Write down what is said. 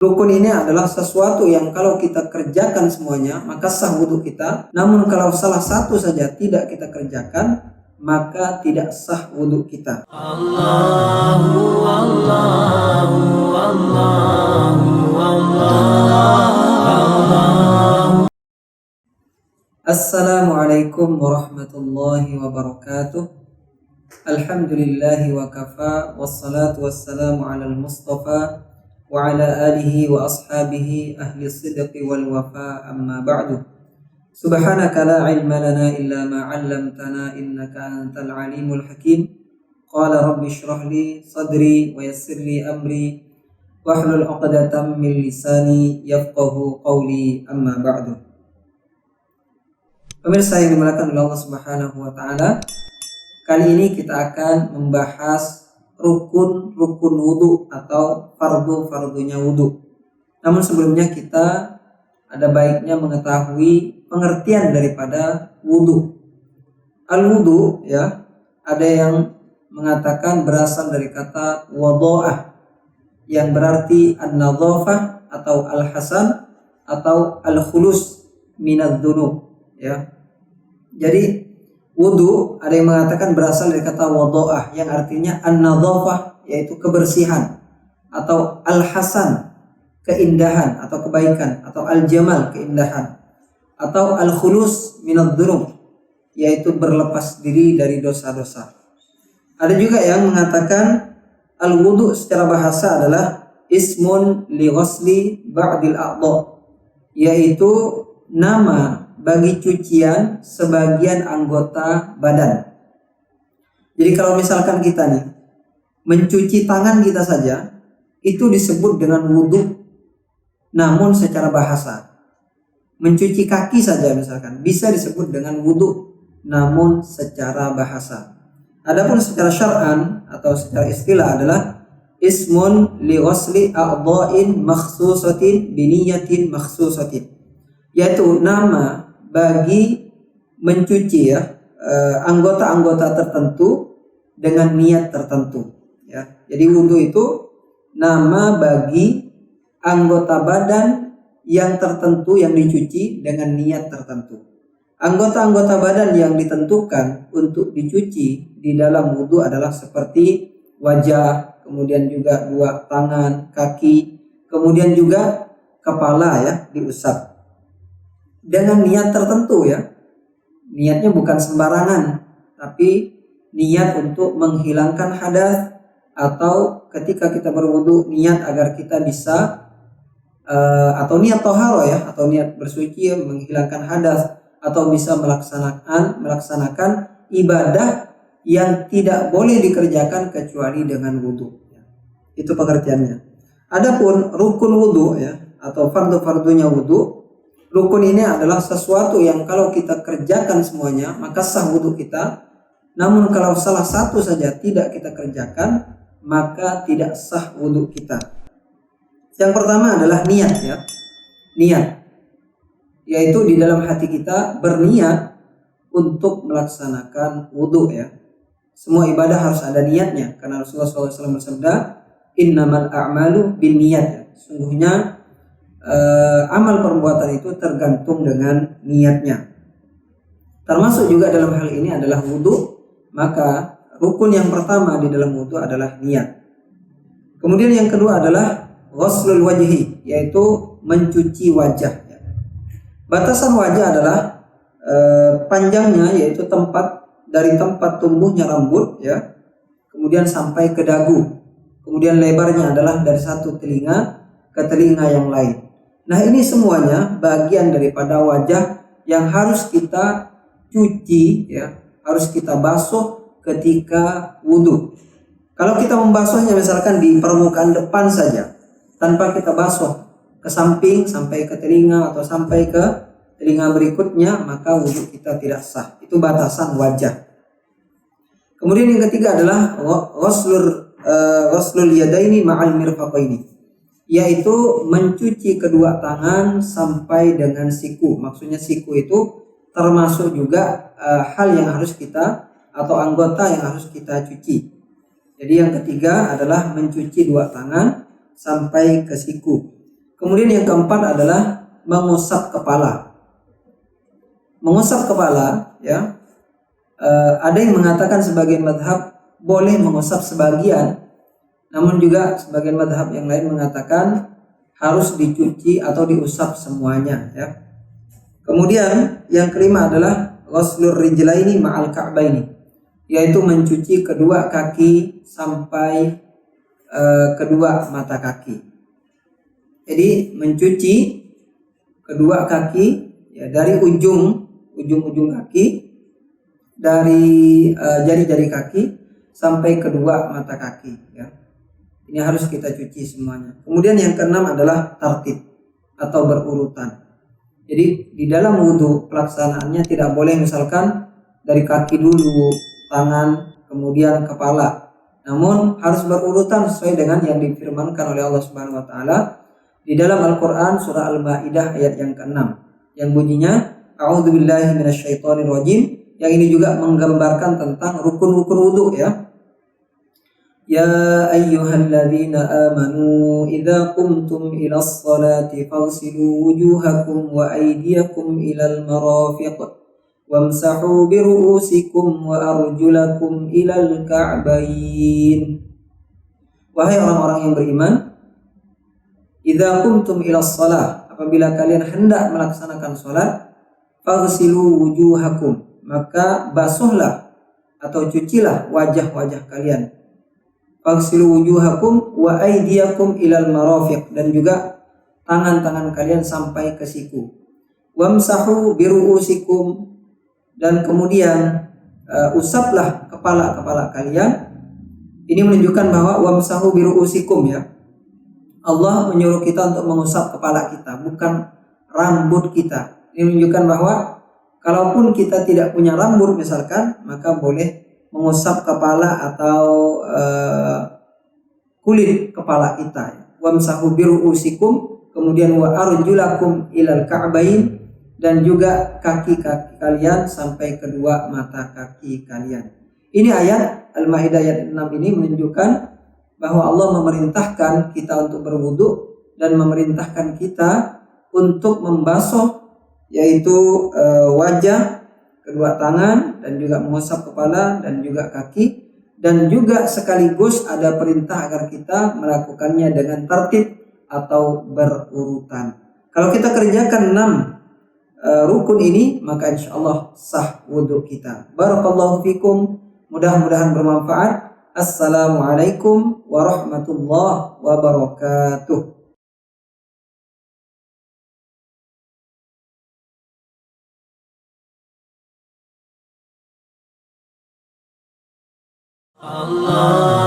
Rukun ini adalah sesuatu yang kalau kita kerjakan semuanya maka sah wudhu kita. Namun kalau salah satu saja tidak kita kerjakan maka tidak sah wudhu kita. Allahu Allahu Allahu Allahu. Assalamualaikum warahmatullahi wabarakatuh. Alhamdulillahi wa kafa, wassalatu wassalamu ala al-mustafa wa ala alihi wa ashabihi ahli sidqi wal wafa, amma ba'du. Subhanaka la ilma lana illa ma 'allamtana innaka antal alimul hakim. Qala rabbi shrah li sadri wa yassir li amri wahlul 'uqdatam min lisani yafqahu qawli, amma ba'du. Pemirsa yang dimuliakan oleh Allah Subhanahu wa taala, kali ini kita akan membahas rukun wudhu atau fardu-fardunya wudhu. Namun sebelumnya kita ada baiknya mengetahui pengertian daripada wudhu. Al-wudhu ya, ada yang mengatakan berasal dari kata wadha'ah yang berarti an-nadhafah atau al-hasan atau al-khulus minadz-dzunub ya. Jadi wudhu ada yang mengatakan berasal dari kata wadha'ah yang artinya an-nadhafah, yaitu kebersihan, atau al-hasan, keindahan atau kebaikan, atau al-jamal, keindahan, atau al-khulus minadz-dzunub, yaitu berlepas diri dari dosa-dosa. Ada juga yang mengatakan al-wudhu secara bahasa adalah ismun li ghusli ba'dil a'dha, yaitu nama bagi cucian sebagian anggota badan. Jadi kalau misalkan kita nih mencuci tangan kita saja, itu disebut dengan wudhu, namun secara bahasa. Mencuci kaki saja misalkan bisa disebut dengan wudhu, namun secara bahasa. Adapun secara syar'an atau secara istilah adalah ismun li ghusli a'dha'in makhsusatin biniyatin makhsusatin, yaitu nama bagi mencuci ya anggota-anggota tertentu dengan niat tertentu ya. Jadi wudhu itu nama bagi anggota badan yang tertentu yang dicuci dengan niat tertentu. Anggota-anggota badan yang ditentukan untuk dicuci di dalam wudhu adalah seperti wajah, kemudian juga dua tangan, kaki, kemudian juga kepala ya, diusap dengan niat tertentu ya. Niatnya bukan sembarangan, tapi niat untuk menghilangkan hadas, atau ketika kita berwudu niat agar kita bisa atau niat toharo ya, atau niat bersuci menghilangkan hadas, atau bisa melaksanakan ibadah yang tidak boleh dikerjakan kecuali dengan wudu. Itu pengertiannya. Adapun rukun wudu ya, atau fardu-fardunya wudu, rukun ini adalah sesuatu yang kalau kita kerjakan semuanya maka sah wudhu kita. Namun kalau salah satu saja tidak kita kerjakan maka tidak sah wudhu kita. Yang pertama adalah niat ya. Niat, yaitu di dalam hati kita berniat untuk melaksanakan wudhu ya. Semua ibadah harus ada niatnya, karena Rasulullah SAW bersabda, innamal a'malu binniyat ya. Sungguhnya amal perbuatan itu tergantung dengan niatnya. Termasuk juga dalam hal ini adalah wudhu. Maka rukun yang pertama di dalam wudhu adalah niat. Kemudian yang kedua adalah ghuslul wajhi, yaitu mencuci wajah. Batasan wajah adalah panjangnya, yaitu dari tempat tumbuhnya rambut ya, kemudian sampai ke dagu. Kemudian lebarnya adalah dari satu telinga ke telinga yang lain. Nah, ini semuanya bagian daripada wajah yang harus kita cuci ya, harus kita basuh ketika wudhu. Kalau kita membasuhnya misalkan di permukaan depan saja tanpa kita basuh ke samping sampai ke telinga atau sampai ke telinga berikutnya, maka wudhu kita tidak sah. Itu batasan wajah. Kemudian yang ketiga adalah ghuslul yadaini ma'al mirfaqaini, yaitu mencuci kedua tangan sampai dengan siku. Maksudnya siku itu termasuk juga hal yang harus kita, atau anggota yang harus kita cuci. Jadi yang ketiga adalah mencuci dua tangan sampai ke siku. Kemudian yang keempat adalah mengusap kepala. Mengusap kepala, ya, ada yang mengatakan sebagian madhab boleh mengusap sebagian, namun juga sebagian madhab yang lain mengatakan harus dicuci atau diusap semuanya, ya. Kemudian yang kelima adalah ghuslur rijlaini ma'al ka'baini, yaitu mencuci kedua kaki sampai kedua mata kaki. Jadi mencuci kedua kaki, ya, dari ujung kaki, dari jari-jari kaki sampai kedua mata kaki, ya. Ini harus kita cuci semuanya. Kemudian yang keenam adalah tartib atau berurutan. Jadi di dalam wudhu pelaksanaannya tidak boleh misalkan dari kaki dulu, tangan, kemudian kepala. Namun harus berurutan sesuai dengan yang difirmankan oleh Allah Subhanahu wa taala di dalam Al-Qur'an surah Al-Maidah ayat yang ke-6 yang bunyinya a'udzubillahi minasyaitonirrajim, yang ini juga menggambarkan tentang rukun-rukun wudhu, ya. Ya ayyuhalladzina amanu idza qumtum ilas salati faghsilu wujuhakum wa aydiyakum ilal marafiq wamsahu biru'usikum wa arjulakum ilal ka'bayn. Wahai orang-orang yang beriman, idza qumtum ilas shalah, apabila kalian hendak melaksanakan salat, faghsilu wujuhakum, maka basuhlah atau cucilah wajah-wajah kalian. Faghsilu wujuhakum wa aydiyakum ilal marafiq, dan juga tangan-tangan kalian sampai ke siku. Wamsahu biru'usikum, dan kemudian usaplah kepala-kepala kalian. Ini menunjukkan bahwa wamsahu biru'usikum, ya. Allah menyuruh kita untuk mengusap kepala kita, bukan rambut kita. Ini menunjukkan bahwa kalaupun kita tidak punya rambut misalkan, maka boleh mengusap kepala atau kulit kepala kita. Wamsahu biru'usikum, kemudian wa arjulakum ilal ka'bain, dan juga kaki-kaki kalian sampai kedua mata kaki kalian. Ini ayat Al-Maidah ayat 6 ini menunjukkan bahwa Allah memerintahkan kita untuk berwudu dan memerintahkan kita untuk membasuh, yaitu wajah, kedua tangan, dan juga mengusap kepala dan juga kaki, dan juga sekaligus ada perintah agar kita melakukannya dengan tertib atau berurutan. Kalau kita kerjakan 6 rukun ini, maka insya Allah sah wudhu kita. Barakallahu fikum, mudah-mudahan bermanfaat. Assalamualaikum warahmatullahi wabarakatuh. Allah